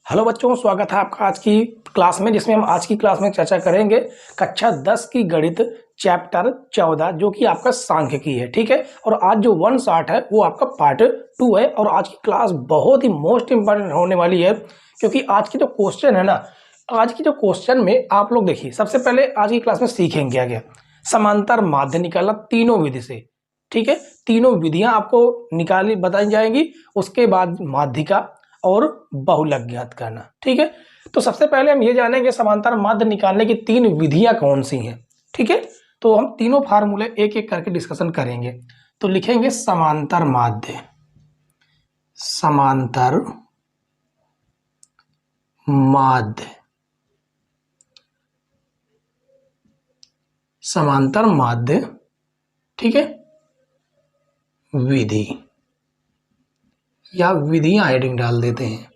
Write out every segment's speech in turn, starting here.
Hello बच्चों, स्वागत है आपका आज की क्लास में, जिसमें हम आज की क्लास में चर्चा करेंगे कक्षा 10 की गणित चैप्टर 14 जो कि आपका सांख्यिकी है। ठीक है, और आज जो 160 है वो आपका पार्ट 2 है। और आज की क्लास बहुत ही मोस्ट इंपॉर्टेंट होने वाली है, क्योंकि आज की जो क्वेश्चन है ना, आज की जो क्वेश्चन में आप लोग देखिए, सबसे पहले आज की क्लास में सीखेंगे क्या क्या, समांतर माध्य निकालना तीनों विधि से। ठीक है, तीनों विधियां आपको निकाली बताई जाएंगी, उसके बाद माध्यिका और बहुलक ज्ञात करना। ठीक है, तो सबसे पहले हम ये जानेंगे समांतर माध्य निकालने की तीन विधियां कौन सी हैं। ठीक है, तो हम तीनों फार्मूले एक एक करके डिस्कशन करेंगे। तो लिखेंगे समांतर माध्य, समांतर माध्य, समांतर माध्य, ठीक है, विधि या विधियां हेडिंग डाल देते हैं।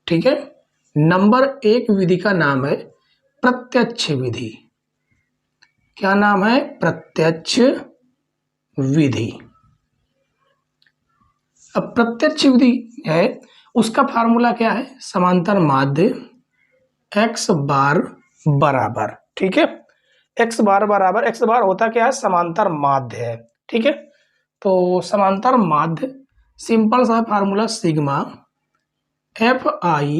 ठीक है, नंबर एक विधि का नाम है प्रत्यक्ष विधि। क्या नाम है? प्रत्यक्ष विधि। अब प्रत्यक्ष विधि है, उसका फार्मूला क्या है? समांतर माध्य x बार बराबर, ठीक है, x बार बराबर, x बार होता क्या है? समांतर माध्य है। ठीक है, तो समांतर माध्य सिंपल सा formula sigma F I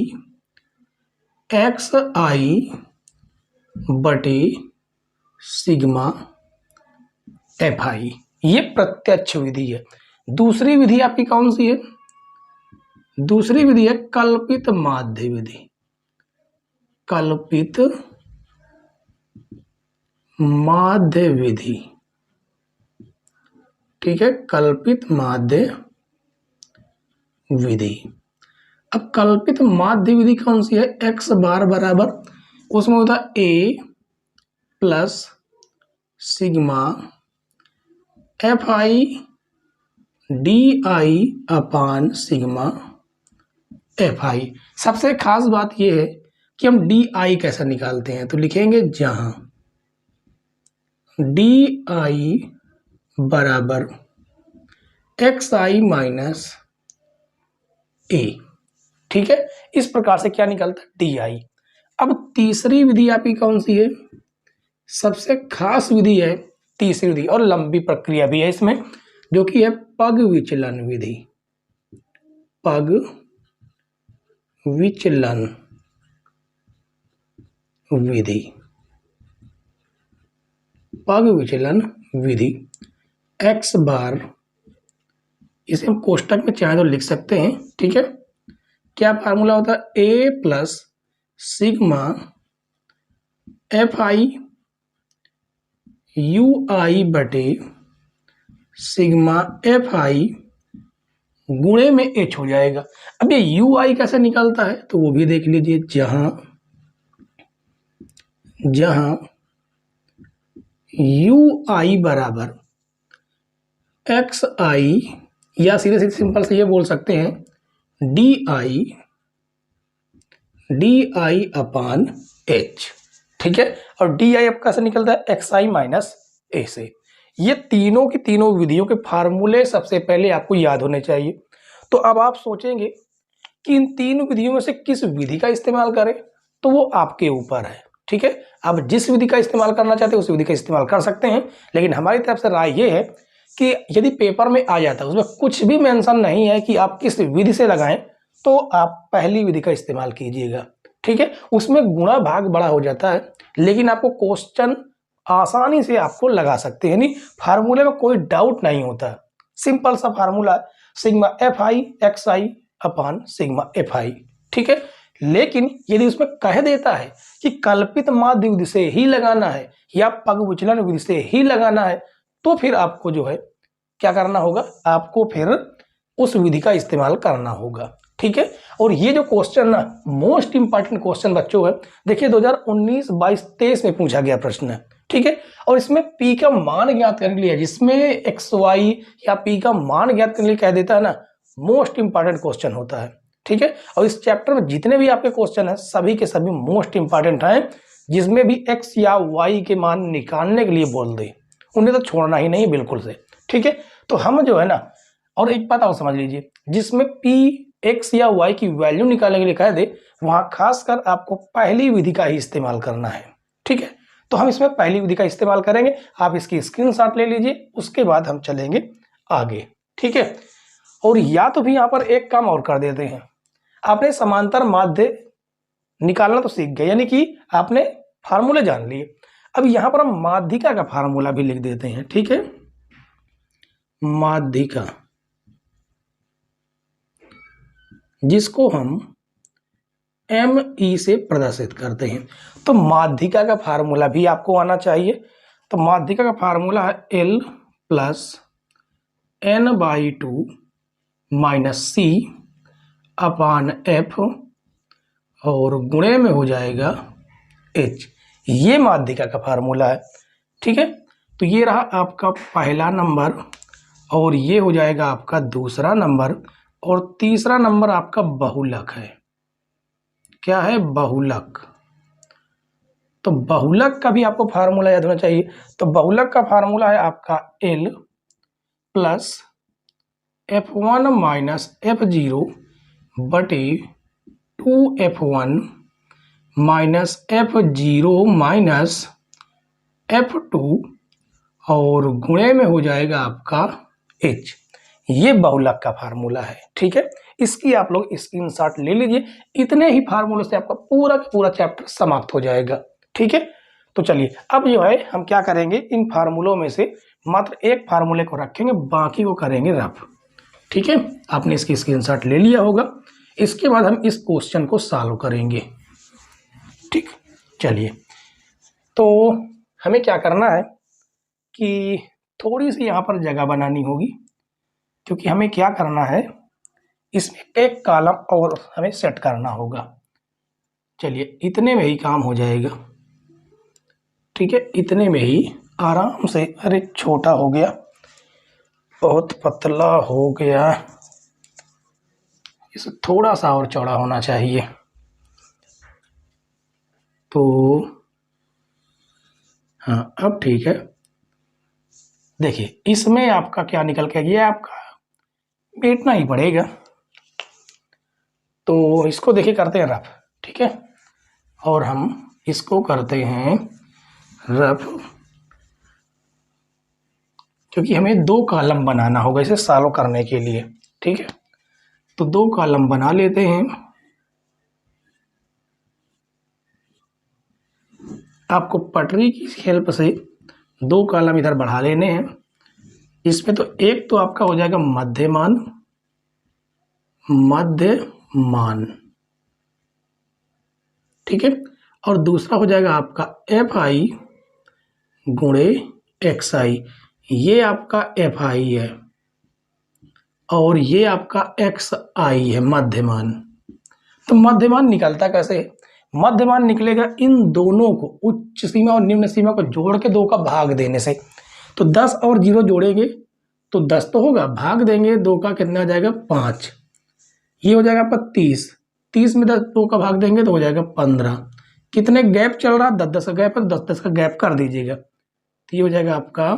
X I बटे सिग्मा एफ आई, ये प्रत्यक्ष विधि है। दूसरी विधि आपकी कौन सी है? दूसरी विधि है कल्पित माध्य विधि। कल्पित माध्य विधि, ठीक है, कल्पित माध्य विधि। अब कल्पित माध्य विधि कौन सी है? x बार बराबर, उसमें होता है a plus sigma F I D I upon sigma F आई। सबसे खास बात यह है कि हम डी आई कैसे निकालते हैं, तो लिखेंगे जहां डी आई बराबर एक्स आई माइनस ए। ठीक है, इस प्रकार से क्या निकलता है? D I. अब तीसरी विधि आपकी कौन सी है? सबसे खास विधि है तीसरी विधि, और लंबी प्रक्रिया भी है इसमें, जो कि है पग विचलन विधि। पग विचलन विधि, पग विचलन विधि x बार, इसे हम कोष्टक में चाहे तो लिख सकते हैं। ठीक है, क्या फार्मूला होता है? a plus sigma F I U I बटे सिग्मा एफ आई गुणे में h हो जाएगा। अब ये यू आई कैसे निकलता है, तो वो भी देख लीजिए। जहां जहां यू आई बराबर एक्स आई, या सीधे सीधे सिंपल से ये बोल सकते हैं डी आई अपान एच। ठीक है, और डी आई अब कैसे निकलता है? एक्स आई माइनस ए से। ये तीनों की तीनों विधियों के फार्मूले सबसे पहले आपको याद होने चाहिए। तो अब आप सोचेंगे कि इन तीन विधियों में से किस विधि का इस्तेमाल करें, तो वो आपके ऊपर है। ठीक है, आप जिस विधि का इस्तेमाल करना चाहते हैं उस विधि का इस्तेमाल कर सकते हैं, लेकिन हमारी तरफ से राय ये है कि यदि पेपर में आ जाता है उसमें कुछ भी मेंशन नहीं है कि आप किस विधि से लगाएं, तो आप पहली विधि का इस्तेमाल कीजिएगा। ठीक है, उसमें गुणा भाग बड़ा हो जाता है, लेकिन आपको क्वेश्चन आसानी से आपको लगा सकते हैं, यानी फार्मूले में कोई डाउट नहीं होता। सिंपल सा formula, sigma F I X I upon sigma F आई। ठीक है, लेकिन यदि उसमें कह देता है कि कल्पित माध्य विधि से ही लगाना है या पग विचलन विधि से ही लगाना है, तो फिर आपको जो है क्या करना होगा? आपको फिर उस विधि का इस्तेमाल करना होगा। ठीक है, और ये जो क्वेश्चन ना, मोस्ट इंपॉर्टेंट क्वेश्चन बच्चों है, देखिए 2019, 22, 23 में पूछा गया प्रश्न है। ठीक है, और इसमें p का मान ज्ञात करने के लिए, जिसमें x y या p का मान ज्ञात करने के लिए कह देता है ना, मोस्ट इंपॉर्टेंट क्वेश्चन होता है। ठीक है, और इस चैप्टर में जितने भी आपके क्वेश्चन है सभी के सभी मोस्ट इंपॉर्टेंट हैं, जिसमें भी x या y के मान निकालने के लिए बोल दे उन्हें तो छोड़ना ही नहीं बिल्कुल से। ठीक है, तो हम जो है ना, और एक बात और समझ लीजिए, जिसमें p x या y की वैल्यू निकालने के लिए कह दे, वहां खासकर आपको पहली विधि का ही इस्तेमाल करना है। ठीक है, तो हम इसमें पहली विधि का इस्तेमाल करेंगे। आप इसकी स्क्रीनशॉट ले लीजिए, उसके बाद हम चलेंगे आगे। ठीक है, और या तो भी यहां पर एक काम और कर देते हैं, आपने समांतर माध्य निकालना तो सीख गए, यानी कि आपने फार्मूले जान लिए। अब यहां पर हम माध्यिका का फार्मूला भी लिख देते हैं। ठीक है, माध्यिका, जिसको हम ME से प्रदर्शित करते हैं। तो माध्यिका का फार्मूला भी आपको आना चाहिए। तो माध्यिका का फार्मूला है L plus N/2 minus C अपान F और गुणे में हो जाएगा H। ये माध्यिका का फार्मूला है। ठीक है, तो ये रहा आपका पहला नंबर और ये हो जाएगा आपका दूसरा नंबर और तीसरा नंबर आपका बहुलक है। क्या है? बहुलक। तो बहुलक का भी आपको फार्मूला याद होना चाहिए। तो बहुलक का फार्मूला है आपका L plus F1 minus F0 बटे 2F1 minus F0 minus F2 और गुणे में हो जाएगा आपका H। ये बहुलक का फार्मूला है। ठीक है, इसकी आप लोग स्क्रीनशॉट ले लीजिए। इतने ही फार्मूले से आपका पूरा का पूरा चैप्टर समाप्त हो जाएगा। ठीक है, तो चलिए अब जो है हम क्या करेंगे, इन फार्मूलों में से मात्र एक फार्मूले को रखेंगे, बाकी को करेंगे रफ। ठीक है, आपने इसकी स्क्रीनशॉट ले लिया होगा। इसके बाद हम इस क्वेश्चन को सॉल्व करेंगे। ठीक, चलिए तो हमें क्या करना है कि थोड़ी सी यहाँ पर जगह बनानी होगी, क्योंकि हमें क्या करना है, इसमें एक कॉलम और हमें सेट करना होगा। चलिए इतने में ही काम हो जाएगा। ठीक है, इतने में ही आराम से। अरे छोटा हो गया, बहुत पतला हो गया, इसे थोड़ा सा और चौड़ा होना चाहिए। तो हाँ, अब ठीक है। देखिए इसमें आपका क्या निकल के गया, आपका बैठना ही पड़ेगा। तो इसको देखिए करते हैं रफ। ठीक है, और हम इसको करते हैं रफ, क्योंकि हमें दो कॉलम बनाना होगा इसे सॉल्व करने के लिए। ठीक है, तो दो कॉलम बना लेते हैं। आपको पटरी की हेल्प से दो कॉलम इधर बढ़ा लेने हैं। इसमें तो एक तो आपका हो जाएगा मध्यमान, मध्यमान। ठीक है, और दूसरा हो जाएगा आपका FI गुणे XI। ये आपका FI है और ये आपका XI है, मध्यमान। तो मध्यमान निकलता कैसे है? मध्यमान निकलेगा इन दोनों को, उच्च सीमा और निम्न सीमा को जोड़ के 2 का भाग देने से। तो 10 और 0 जोड़ेंगे तो 10 तो होगा, भाग देंगे 2 का, कितना आ जाएगा 5। ये हो जाएगा आपका 30। 30 में 2 का भाग देंगे तो हो जाएगा 15। कितने गैप चल रहा है? 10-10 का गैप है, 10-10 का गैप कर दीजिएगा। तो ये हो जाएगा आपका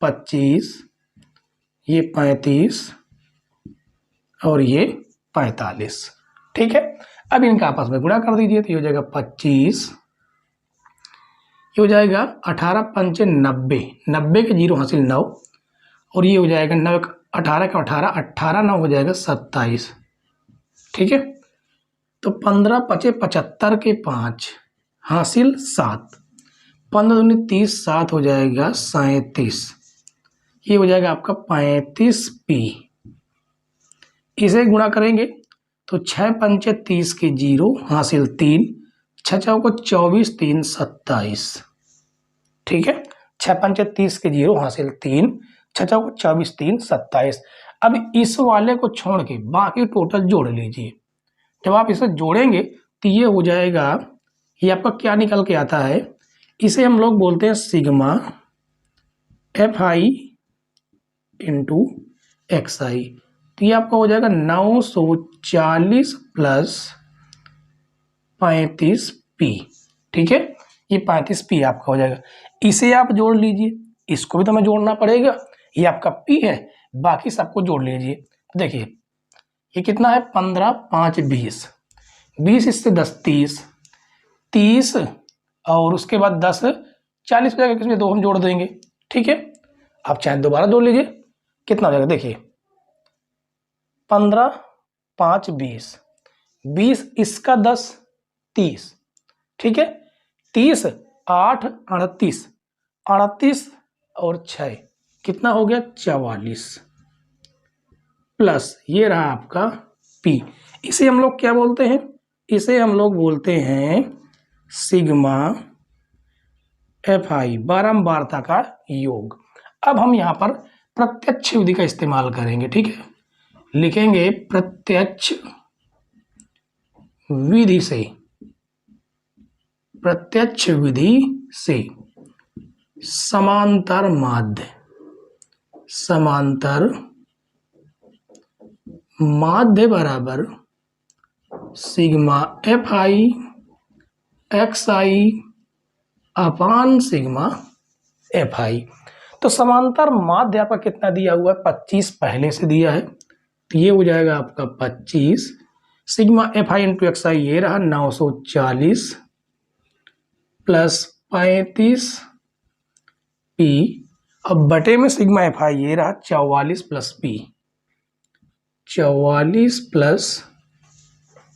25, ये 35 और ये 45। ठीक है, अब इनका आपस में गुणा कर दीजिए। तो ये हो जाएगा 25, ये हो जाएगा 18 पंचे 90, 90 के 0 हासिल 9, और ये हो जाएगा 9 18 का 18, 18 9 हो जाएगा 27। ठीक है, तो 15 पचे 75 के 5 हासिल 7, 15 दूनी 30, 7 हो जाएगा 37। ये हो जाएगा आपका 35P। इसे गुणा करेंगे तो 6 पंचे 30 के 0 हासिल 3, 6 चौको 24, 3 27। ठीक है, 6 पंचे 30 के 0 हासिल 3, 6 चौको 24, 3 27। अब इस वाले को छोड़ के बाकी टोटल जोड़ लीजिए। जब आप इसे जोड़ेंगे तो ये हो जाएगा, ये आपका क्या निकल के आता है, इसे हम लोग बोलते हैं सिग्मा FI इंटू XI। तो ये आपका हो जाएगा 940 प्लस 35P। ठीक है, ये 35P आपका हो जाएगा। इसे आप जोड़ लीजिए, इसको भी तो हमें जोड़ना पड़ेगा। ये आपका P है, बाकी सबको जोड़ लीजिए। देखिए ये कितना है 15 5 20, 20 इससे 10 30, 30 और उसके बाद 10 40 हो जाएगा, किसमें 2 हम जोड़ देंगे। ठीक है, आप चाहे दोबारा जोड़ लीजिए, कितना हो जाएगा देखिए 15 5 20, 20 इसका 10 30, ठीक है, 30 8 38, 38 और 6 कितना हो गया 44, प्लस ये रहा आपका P। इसे हम लोग क्या बोलते हैं, इसे हम लोग बोलते हैं सिग्मा FI, बारंबारता का योग। अब हम यहाँ पर प्रत्यक्ष विधि का इस्तेमाल करेंगे। ठीक है, लिखेंगे प्रत्यक्ष विधि से, प्रत्यक्ष विधि से समांतर माध्य, समांतर माध्य बराबर सिग्मा FI XI अपान सिग्मा FI। तो समांतर माध्य आपका कितना दिया हुआ है 25 पहले से दिया है, तो ये हो जाएगा आपका 25 सिग्मा FI इंटू XI, ये रहा 940 प्लस 35 P, अब बटे में सिग्मा FI ये रहा 44 प्लस P, 44 प्लस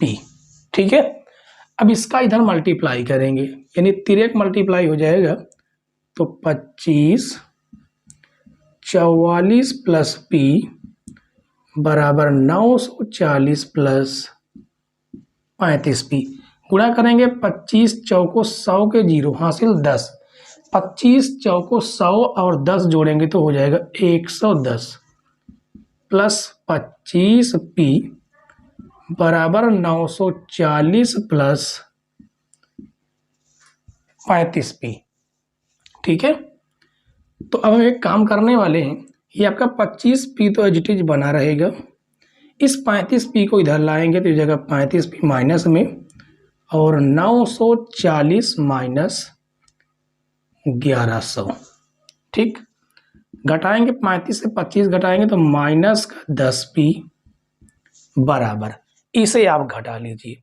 P। ठीक है, अब इसका इधर मल्टीप्लाई करेंगे, यानी तिरक मल्टीप्लाई हो जाएगा, तो 25 44 प्लस P बराबर 940 प्लस 35P। गुणा करेंगे 25 चौको 100 के 0 हासिल 10, 25 चौको 100 और 10 जोड़ेंगे तो हो जाएगा 110 प्लस 25P बराबर 940 प्लस 35P। ठीक है, तो अब हम एक काम करने वाले हैं, ये आपका 25P तो एज इट इज बना रहेगा, इस 35P को इधर लाएंगे तो ये जगह 35P माइनस में, और 940 माइनस 1100। ठीक, घटाएंगे 35 से 25 घटाएंगे तो माइनस का 10P बराबर, इसे आप घटा लीजिए,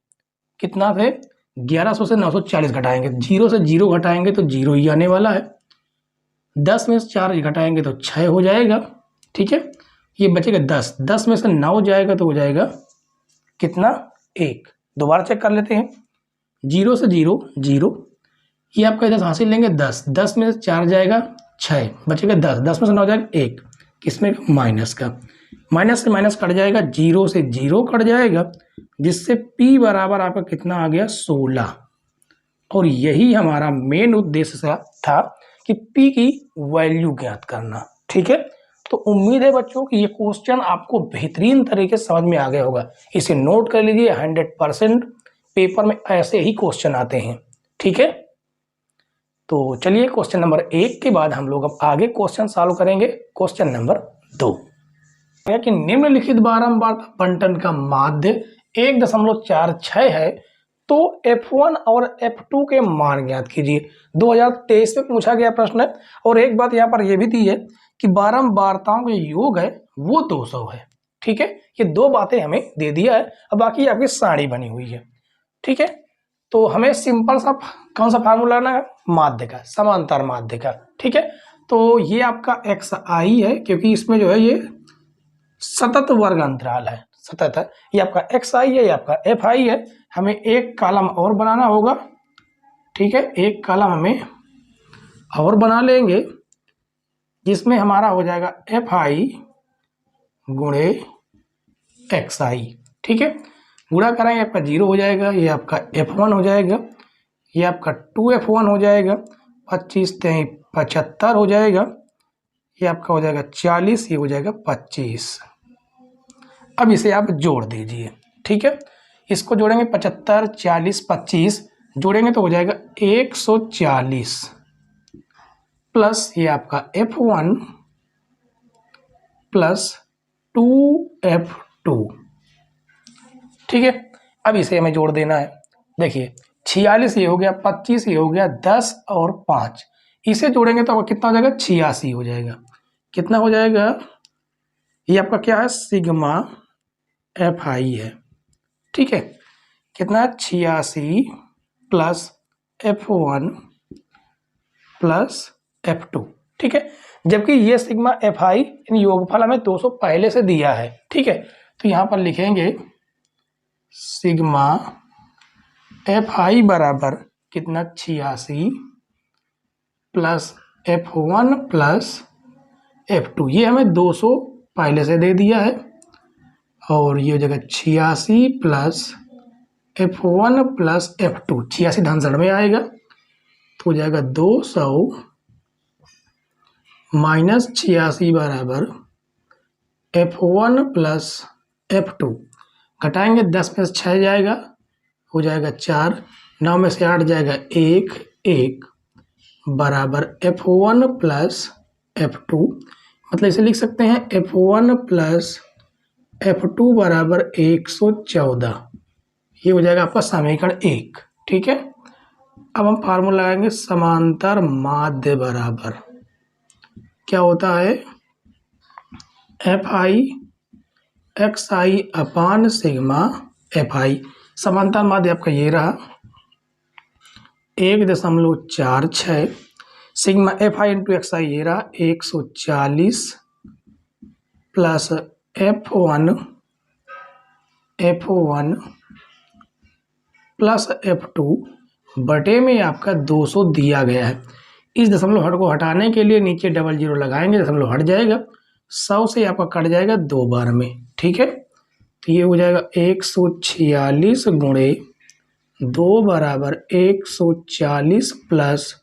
कितना थे 1100 से 940 घटाएंगे, 0 से 0 घटाएंगे तो 0 ही आने वाला है, 10 में से 4 घटाएंगे तो 6 हो जाएगा। ठीक है, ये बचेगा 10, 10 में से 9 जाएगा तो हो जाएगा कितना 1। दोबारा चेक कर लेते हैं, 0 से 0 0, ये आपका इधर हासिल लेंगे 10, 10 में से 4 जाएगा 6, बचेगा 10, 10 में से 9 जाएगा 1, किसमें माइनस का, माइनस से माइनस कट जाएगा, 0 से 0 कट जाएगा, जिससे P बराबर आपका कितना आ गया 16। और यही हमारा मेन उद्देश्य था कि P की वैल्यू ज्ञात करना। ठीक है, तो उम्मीद है बच्चों कि ये क्वेश्चन आपको बेहतरीन तरीके से समझ में आ गया होगा। इसे नोट कर लीजिए, 100% पेपर में ऐसे ही क्वेश्चन आते हैं। ठीक है, तो चलिए क्वेश्चन नंबर 1 के बाद हम लोग अब आगे क्वेश्चन सॉल्व करेंगे। क्वेश्चन नंबर 2 कि निम्नलिखित बारंबार बंटन का माध्य 1.46 है, तो F1 और F2 के मान ज्ञात कीजिए। 2023 में पूछा गया प्रश्न है, और एक बात यहाँ पर यह भी दी है कि बारंबारताओं का योग है वो 200 है। ठीक है, ये दो बातें हमें दे दिया है, अब बाकी आपकी साड़ी बनी हुई है। ठीक है, तो हमें सिंपल सा कौन सा फार्मूला लाना है, माध्य का, समांतर माध्य का। ठीक है, तो ये आपका XI है, क्योंकि इसमें जो है ये सतत वर्ग अंतराल है, सतत है, ये आपका XI है, ये आपका FI है। हमें एक कॉलम और बनाना होगा। ठीक है, एक कॉलम हमें और बना लेंगे, जिसमें हमारा हो जाएगा FI गुणे XI। ठीक है, गुणा करेंगे आपका 0 हो जाएगा, ये आपका F1 हो जाएगा, ये आपका 2F1 हो जाएगा, 25 3 75 हो जाएगा, ये आपका हो जाएगा 40, ये हो जाएगा 25। अब इसे आप जोड़ दीजिए। ठीक है, इसको जोड़ेंगे 75 40 25 जोड़ेंगे तो हो जाएगा 140 प्लस ये आपका F1 प्लस 2F2। ठीक है, अब इसे हमें जोड़ देना है। देखिए 46 ये हो गया, 25 ये हो गया, 10 और 5 इसे जोड़ेंगे तो कितना हो जाएगा 86 हो जाएगा। कितना हो जाएगा, ये आपका क्या है सिग्मा एफ आई है, ठीक है। कितना 86 प्लस F1 प्लस F2, ठीक है। जबकि ये सिग्मा एफ आई इन योगफल हमें 200 पहले से दिया है, ठीक है। तो यहाँ पर लिखेंगे सिग्मा एफ आई बराबर कितना 86 प्लस F1 प्लस F2, ये हमें 200 पहले से दे दिया है। और ये हो जाएगा 86 प्लस F1 प्लस F2, 86 धनसड़ में आएगा तो हो जाएगा 200 माइनस 86 बराबर F1 प्लस F2, घटाएंगे 10 में से 6 जाएगा, हो जाएगा 4, 9 में से 8 जाएगा 1, 1 बराबर F1 प्लस F2, मतलब इसे लिख सकते हैं F1 प्लस F2 बराबर 114। ये हो जाएगा आपका समीकरण 1, ठीक है। अब हम फार्मूला लगाएंगे समांतर माध्य बराबर क्या होता है F I X I upon sigma F I. समांतर माध्य आपका ये रहा 1.46, sigma F I into X I ये रहा 140 प्लस F1 प्लस F2 बटे में आपका 200 दिया गया है। इस दशमलव हट को हटाने के लिए नीचे डबल जीरो लगाएंगे, दशमलव हट जाएगा, 100 से आपका कट जाएगा 2 बार में, ठीक है। तो ये हो जाएगा 146 गुणे 2 बराबर 140 प्लस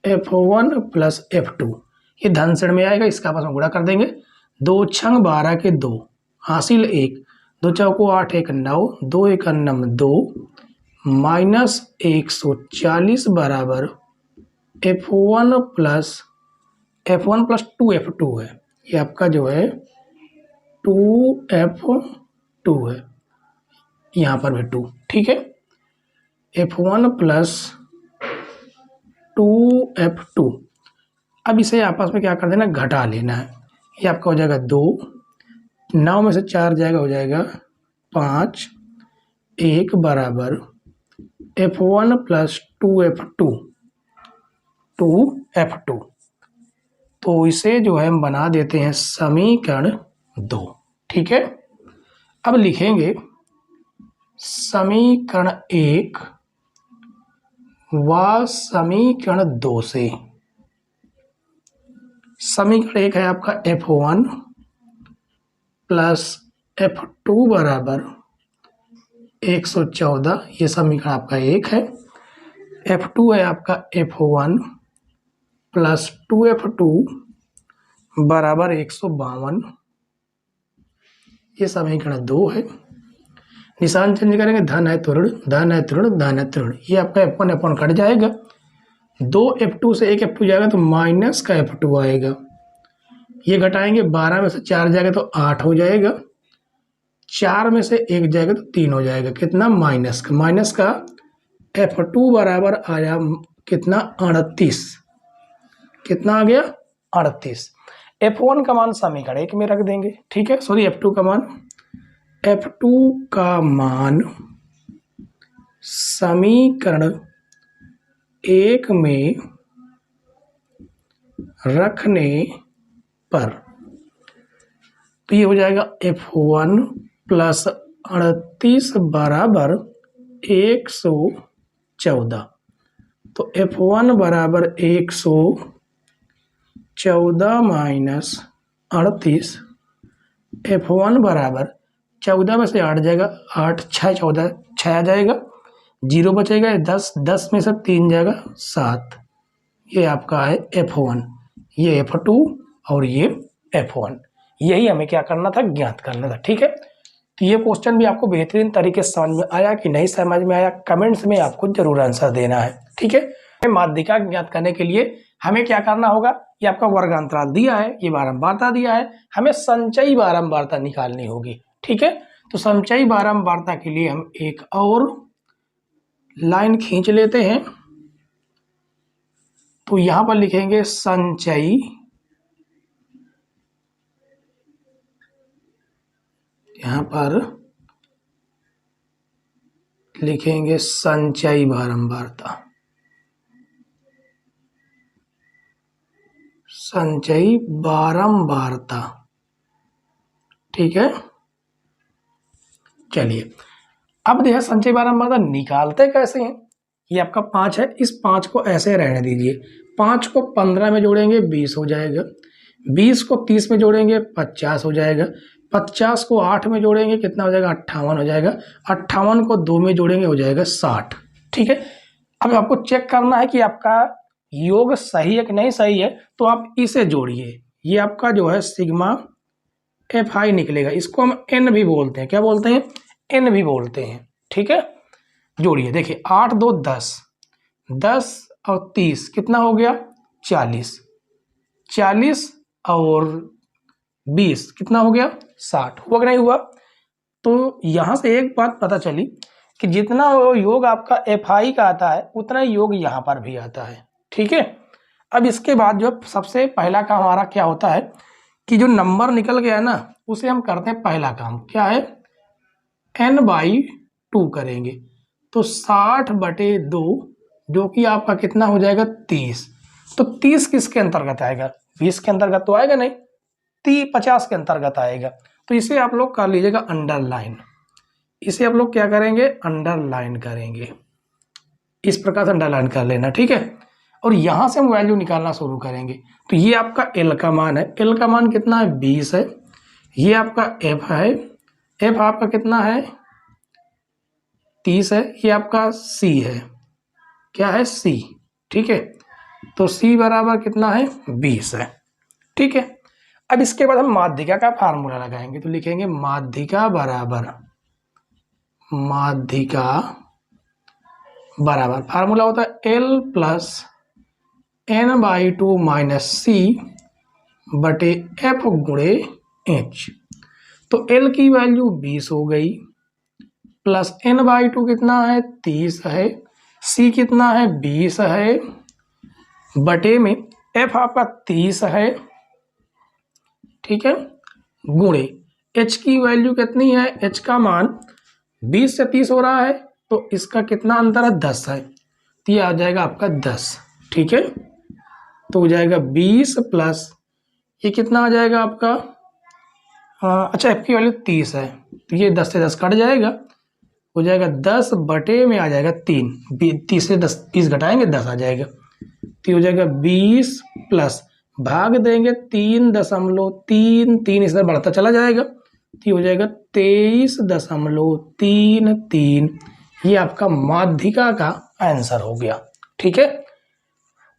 F1 प्लस F2, ये धनसड़ में आएगा, इसका आपस में गुणा कर देंगे। 2 छंग 12 के 2 हासिल 1, 2 चौको 8 1 9, 2 1 9 2 माइनस 140 बराबर F1 प्लस 2F2 है, ये आपका जो है 2F2 है, यहाँ पर भी 2, ठीक है। F1 प्लस 2F2, अब इसे आपस में क्या कर देना, घटा लेना है। ये आपका हो जाएगा 2, 9 में से 4 जाएगा, हो जाएगा 5, 1 बराबर F1 प्लस 2F2, तो इसे जो है हम बना देते हैं समीकरण 2, ठीक है। अब लिखेंगे समीकरण 1 व समीकरण 2 से। समीकरण 1 है आपका F1 प्लस F2 बराबर 114, ये समीकरण आपका 1 है। F2 है आपका F1 प्लस 2F2 बराबर 152, ये समीकरण 2 है। निशान चेंज करेंगे, धन है तो ऋण, धन है तो ऋण, धन है तो ऋण, ये आपका F1 F1 कट जाएगा, 2 F2 से 1 F2 जाएगा तो माइनस का F2 आएगा, ये घटाएंगे, 12 में से 4 जाएगा तो 8 हो जाएगा, 4 में से 1 जाएगा तो 3 हो जाएगा, कितना माइनस का F2 बराबर आया कितना 38, कितना आ गया 38। F1 का मान समीकरण 1 में रख देंगे, ठीक है। सॉरी F2 का मान समीकरण 1 में रखने पर तो ये हो जाएगा F1 प्लस 38 बराबर 114, तो F1 बराबर 114 माइनस 38, F1 बराबर 14 में से 8 जाएगा, 8 6 14 6 आ जाएगा, 0 बचेगा, 10 में से 3 जाएगा 7, ये आपका है F1, ये F2 और ये F1, यही हमें क्या करना था, ज्ञात करना था, ठीक है। तो ये क्वेश्चन भी आपको बेहतरीन तरीके से समझ में आया कि नहीं समझ में आया, कमेंट्स में आपको जरूर आंसर देना है, ठीक है। माध्यिका ज्ञात करने के लिए हमें क्या करना होगा, ये आपका वर्गांतराल दिया है, ये बारंबारता दिया है, हमें संचयी बारंबारता निकालनी होगी, ठीक है। तो संचयी बारंबारता के लिए हम एक और लाइन खींच लेते हैं, तो यहां पर लिखेंगे संचयी, यहाँ पर लिखेंगे संचयी बारंबारता, संचयी बारंबारता। ठीक है, चलिए अब देखिए संचयी बारंबारता निकालते कैसे हैं। ये आपका 5 है, इस 5 को ऐसे रहने दीजिए। 5 को 15 में जोड़ेंगे 20 हो जाएगा, 20 को 30 में जोड़ेंगे 50 हो जाएगा, 50 को 8 में जोड़ेंगे कितना हो जाएगा 58 हो जाएगा, 58 को 2 में जोड़ेंगे हो जाएगा 60। ठीक है, अब आपको चेक करना है कि आपका योग सही है कि नहीं सही है, तो आप इसे जोड़िए। ये आपका जो है सिग्मा FI निकलेगा, इसको हम N भी बोलते हैं। क्या बोलते हैं? N भी बोलते हैं। ठीक है, जोड़िए। देखिए 8 2 10, 10 और 30 कितना हो गया 40, 40 और 20 कितना हो गया 60। हुआ कि नहीं हुआ? तो यहाँ से एक बात पता चली कि जितना योग आपका FI का आता है उतना ही योग यहाँ पर भी आता है। ठीक है, अब इसके बाद जो सबसे पहला काम हमारा क्या होता है कि जो नंबर निकल गया ना उसे हम करते हैं पहला काम, क्या है n/2 करेंगे। तो 60/2 जो कि आपका कितना हो जाएगा 30। तो 30 किसके अंतर्गत आएगा? 20 के अंतर्गत तो आएगा नहीं, 50 के अंतर्गत आएगा। तो इसे आप लोग कर लीजिएगा अंडरलाइन। इसे आप लोग क्या करेंगे? अंडरलाइन करेंगे। इस प्रकार से अंडरलाइन कर लेना। ठीक है, और यहां से हम वैल्यू निकालना शुरू करेंगे। तो ये आपका L का मान है, L का मान कितना है 20 है। ये आपका F है, F आपका कितना है 30 है। ये आपका C है, क्या है C। ठीक है, तो C बराबर कितना है 20 है। ठीक है, अब इसके बाद हम माध्यिका का फार्मूला लगाएंगे। तो लिखेंगे माध्यिका बराबर, माध्यिका बराबर फार्मूला होता है L plus n/2 minus C बटे F गुणे H। तो L की वैल्यू 20 हो गई, प्लस n/2 कितना है 30 है, C कितना है 20 है, बटे में F आपका 30 है। ठीक है, गुणे H की वैल्यू कितनी है, H का मान 20 से 30 हो रहा है, तो इसका कितना अंतर है 10 है। तो ये आ जाएगा आपका 10। ठीक है, तो हो जाएगा 20 प्लस ये कितना आ जाएगा आपका अच्छा F की वैल्यू 30 है, तो ये 10 से 10 कट जाएगा, हो जाएगा 10 बटे में आ जाएगा 3। 30 से 10 20 घटाएंगे 10 आ जाएगा, तो हो जाएगा 20 प्लस भाग देंगे 3.33, 3 इस तरह बढ़ता चला जाएगा, तो हो जाएगा 23.33। ये आपका माध्यिका का आंसर हो गया। ठीक है,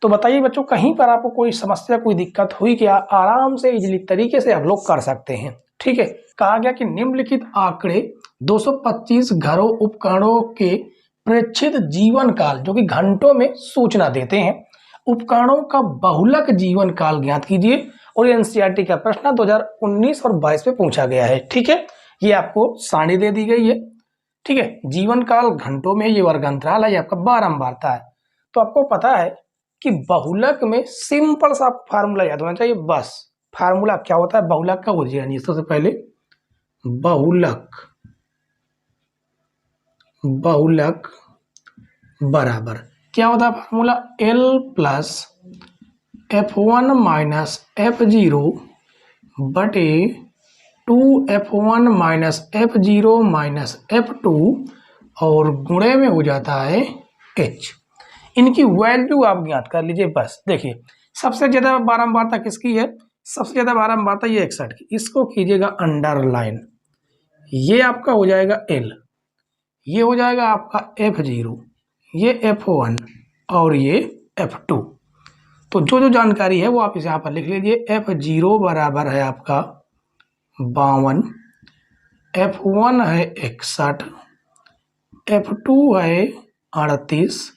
तो बताइए बच्चों कहीं पर आपको कोई समस्या कोई दिक्कत हुई क्या? आराम से इजीली तरीके से आप लोग कर सकते हैं। ठीक है, कहा गया कि निम्नलिखित आंकड़े 225 घरों उपकरणों के प्रेक्षित जीवन काल जो कि घंटों में सूचना देते हैं, उपकरणों का बहुलक जीवन काल ज्ञात कीजिए। और एनसीईआरटी का प्रश्न 2019 और 22 में पूछा गया है। ठीक है, ये आपको सारणी दे दी गई है। ठीक है, जीवन काल घंटों में, ये वर्ग अंतराल है, ये आपका बारंबारता है। तो आपको पता है कि बहुलक में सिंपल सा फार्मूला याद होना चाहिए बस। फार्मूला क्या होता है बहुलक का, वो जानिए। सबसे पहले बहुलक, बहुलक बराबर क्या होता है formula, L plus F1 minus F0 बटे 2F1 minus F0 minus F2 और गुणे में हो जाता है H। इनकी वैल्यू आप ज्ञात कर लीजिए बस। देखिए सबसे ज्यादा बारंबारता किसकी है? सबसे ज्यादा बारंबारता ये 61 की, इसको कीजिएगा अंडरलाइन। ये आपका हो जाएगा L, ये हो जाएगा आपका F0, ये F1 और ये F2। तो जो जो जानकारी है वो आप इसे यहाँ पर लिख लीजिए। F0 बराबर है आपका 52, F1 है 61, F2 है 38,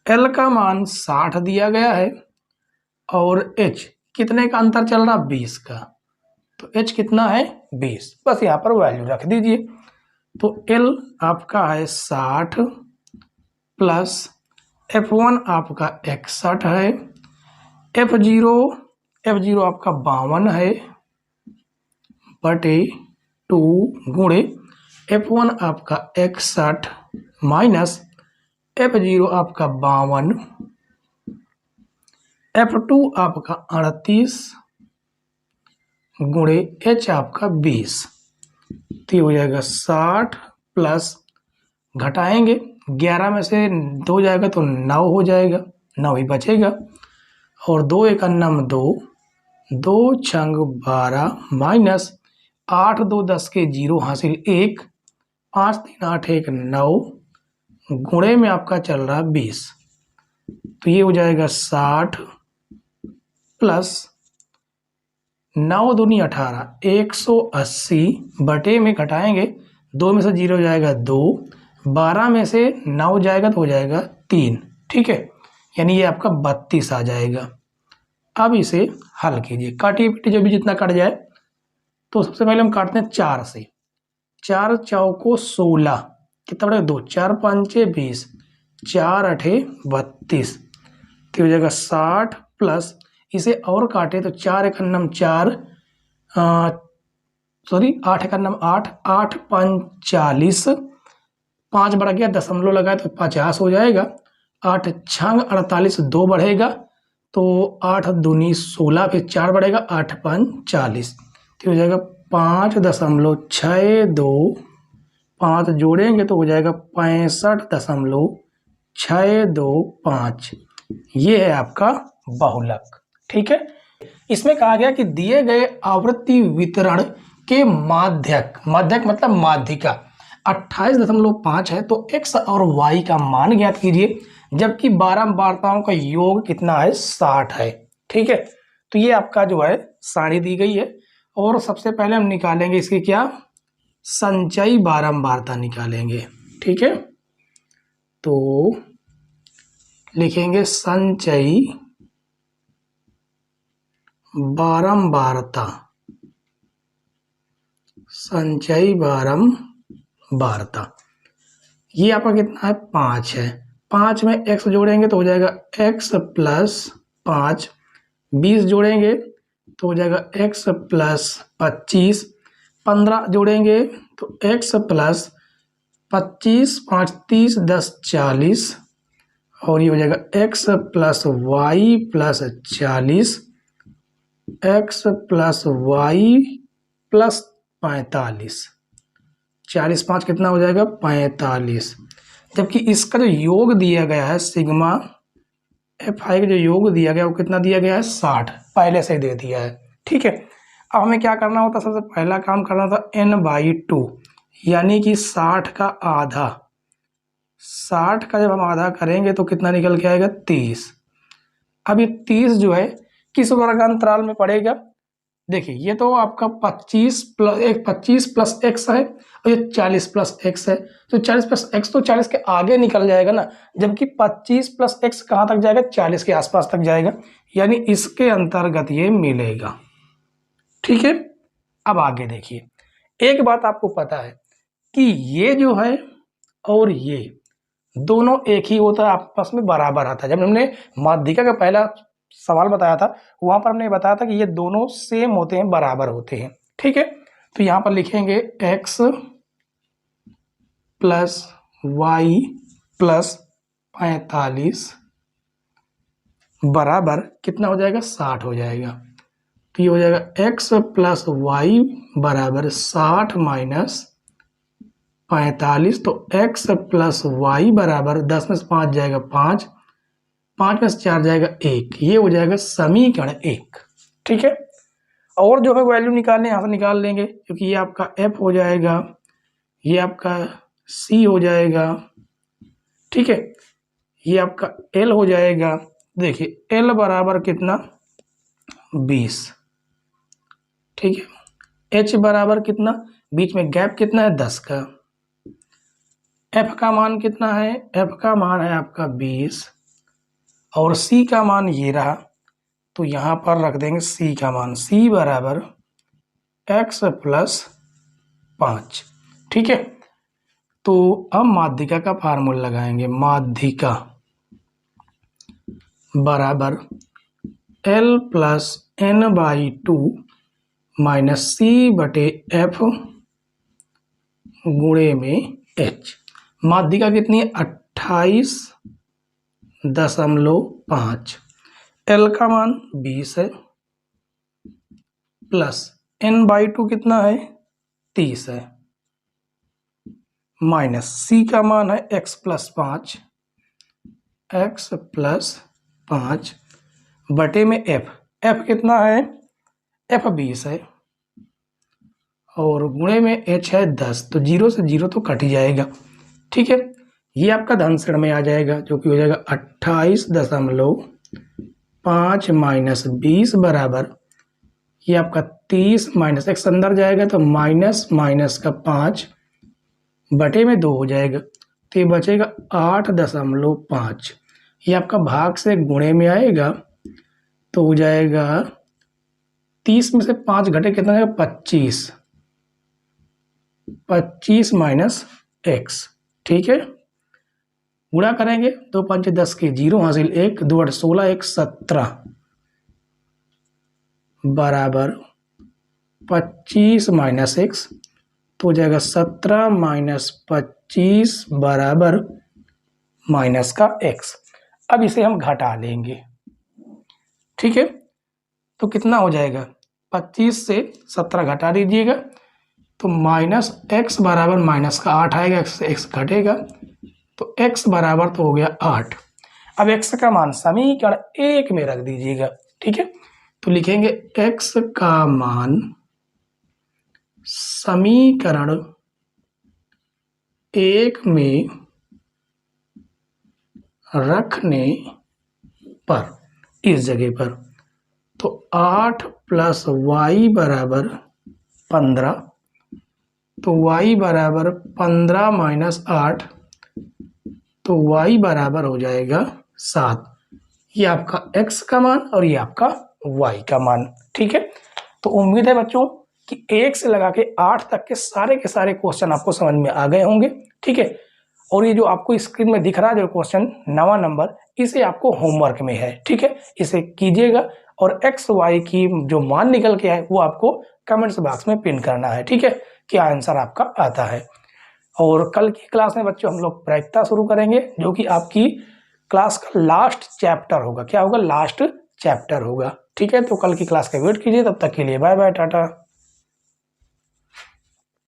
L का मान 60 दिया गया है और H कितने का अंतर चल रहा 20 का, तो H कितना है 20। बस यहाँ पर वैल्यू रख दीजिए। तो L आपका है 60 प्लस F1 आपका 61 है, F0 आपका 52 है बटे F2 गुणे F1 आपका 61 माइनस F0 आपका 52, F2 आपका 38 गुणे H आपका 20, तो ये हो जाएगा 60 प्लस घटाएंगे 11 में से 2 जाएगा तो 9 हो जाएगा, 9 ही बचेगा और 2 एक अन्नम 2, 2 छंग 12 माइनस 8 2 10 के 0 हासिल 1, 5 3 8 1 9 गुणे में आपका चल रहा 20, तो ये हो जाएगा 60 प्लस 9 दूनी 18, 180 बटे में घटाएंगे 2 में से 0 जाएगा 2, 12 में से 9 जाएगा तो हो जाएगा 3, ठीक है, यानी ये आपका 32 आ जाएगा। अब इसे हल कीजिए, काटिए पीटिए जो भी जितना कट जाए, तो सबसे पहले हम काटते हैं 4 से, 4 चौको 16, कितना बढ़ेगा 2, 4 पंचे 20, 4 अठे 32, तो हो जाएगा 60 प्लस इसे और काटे तो 4 एक अन्नम 4, 8 एक अन्नम 8, 8 5 40, 5 बढ़ गया दशमलव लगाए तो 50 हो जाएगा, 8 छंग 48 2 बढ़ेगा तो 8 दूनी 16, फिर 4 बढ़ेगा 8 5 40, तो हो जाएगा 5.62, 5 जोड़ेंगे तो हो जाएगा 65.625, ये है आपका बहुलक, ठीक है। इसमें कहा गया कि दिए गए आवृत्ति वितरण के माध्यक मतलब माध्यिका 28.5 है, तो x और y का मान ज्ञात कीजिए, जबकि 12 वार्ताओं का योग कितना है 60 है, ठीक है। तो ये आपका जो है सारणी दी गई है और सबसे पहले हम निकालेंगे इसकी क्या संचयी बारंबारता निकालेंगे, ठीक है। तो लिखेंगे संचयी बारंबारता, संचयी बारंबारता ये आपका कितना है 5 है, 5 में x जोड़ेंगे तो हो जाएगा x प्लस 5, 20 जोड़ेंगे तो हो जाएगा x प्लस 25, 15 जोड़ेंगे तो x प्लस 25, 5 30, 10 40 और ये हो जाएगा x प्लस वाई प्लस 40, x प्लस वाई प्लस 45, 40 5 कितना हो जाएगा 45, जबकि इसका जो योग दिया गया है सिग्मा Fi का जो योग दिया गया वो कितना दिया गया है 60, पहले से ही दे दिया है, ठीक है। अब हमें क्या करना होता, सबसे पहला काम करना था n/2, यानी कि 60 का आधा, 60 का जब हम आधा करेंगे तो कितना निकल के आएगा 30। अब ये 30 जो है किस वर्गांतराल में पड़ेगा, देखिए ये तो आपका 25 प्लस x है और ये 40 प्लस x है, तो 40 प्लस x तो 40 के आगे निकल जाएगा ना, जबकि 25 प्लस x कहाँ तक जाएगा 40 के आसपास तक जाएगा, यानी इसके अंतर्गत ये मिलेगा, ठीक है। अब आगे देखिए, एक बात आपको पता है कि ये जो है और ये दोनों एक ही होता है, आपस में बराबर आता है। जब हमने माध्यिका का पहला सवाल बताया था वहां पर हमने बताया था कि ये दोनों सेम होते हैं, बराबर होते हैं, ठीक है। तो यहां पर लिखेंगे x प्लस वाई प्लस 45 बराबर कितना हो जाएगा 60 हो जाएगा, तो ये हो जाएगा x प्लस वाई बराबर 60 माइनस 45, तो x प्लस वाई बराबर 10 में से 5 जाएगा 5, 5 में से 4 जाएगा 1, ये हो जाएगा समीकरण 1, ठीक है। और जो है वैल्यू निकालने यहाँ से निकाल लेंगे, क्योंकि ये आपका f हो जाएगा, ये आपका c हो जाएगा, ठीक है, ये आपका l हो जाएगा, देखिए l बराबर कितना 20, ठीक है, h बराबर कितना, बीच में गैप कितना है 10 का, f का मान कितना है, f का मान है आपका 20 और c का मान ये रहा, तो यहाँ पर रख देंगे c का मान, c बराबर x प्लस 5, ठीक है। तो अब माध्यिका का फार्मूला लगाएंगे, माध्यिका बराबर L plus n/2 minus c बटे f गुणे में h। माध्यिका कितनी है? 28.5। l का मान 20 है, प्लस n/2 कितना है? 30 है, माइनस c का मान है x + 5, x + 5 बटे में f। f कितना है? f 20 है और गुणे में h है 10, तो 0 से 0 तो कट ही जाएगा। ठीक है, ये आपका धन श्रेणी में आ जाएगा, जो कि हो जाएगा 28.5 माइनस 20 बराबर, ये आपका 30 माइनस x अंदर जाएगा तो माइनस माइनस का 5 बटे में 2 हो जाएगा, तो ये बचेगा 8.5। ये आपका भाग से गुणे में आएगा तो हो जाएगा 30 में से 5 घटे कितना है? 25। 25 माइनस x। ठीक है, गुणा करेंगे, 2 5 10 के 0 हासिल 1, 2 8 16, 1 17 बराबर 25 माइनस x, तो हो जाएगा 17 माइनस 25 बराबर माइनस का x। अब इसे हम घटा लेंगे। ठीक है, तो कितना हो जाएगा? 25 से 17 घटा दीजिएगा तो माइनस x बराबर माइनस का 8 आएगा, x घटेगा तो x बराबर तो हो गया 8। अब x का मान समीकरण 1 में रख दीजिएगा। ठीक है, तो लिखेंगे x का मान समीकरण 1 में रखने पर इस जगह पर तो 8 + y बराबर 15, तो y बराबर 15 माइनस 8, तो y बराबर हो जाएगा 7। ये आपका x का मान और ये आपका y का मान। ठीक है, तो उम्मीद है बच्चों कि 1 से लगा के 8 तक के सारे क्वेश्चन आपको समझ में आ गए होंगे। ठीक है, और ये जो आपको स्क्रीन में दिख रहा है जो क्वेश्चन 9वां नंबर, इसे आपको होमवर्क में है। ठीक है, इसे कीजिएगा और x y की जो मान निकल के आए वो आपको कमेंट्स बॉक्स में पिन करना है। ठीक है, क्या आंसर आपका आता है। और कल की क्लास में बच्चों हम लोग प्रायिकता शुरू करेंगे, जो कि आपकी क्लास का लास्ट चैप्टर होगा। क्या होगा? लास्ट चैप्टर होगा। ठीक है, तो कल की क्लास का वेट कीजिए। तब तक के लिए बाय बाय, टाटा।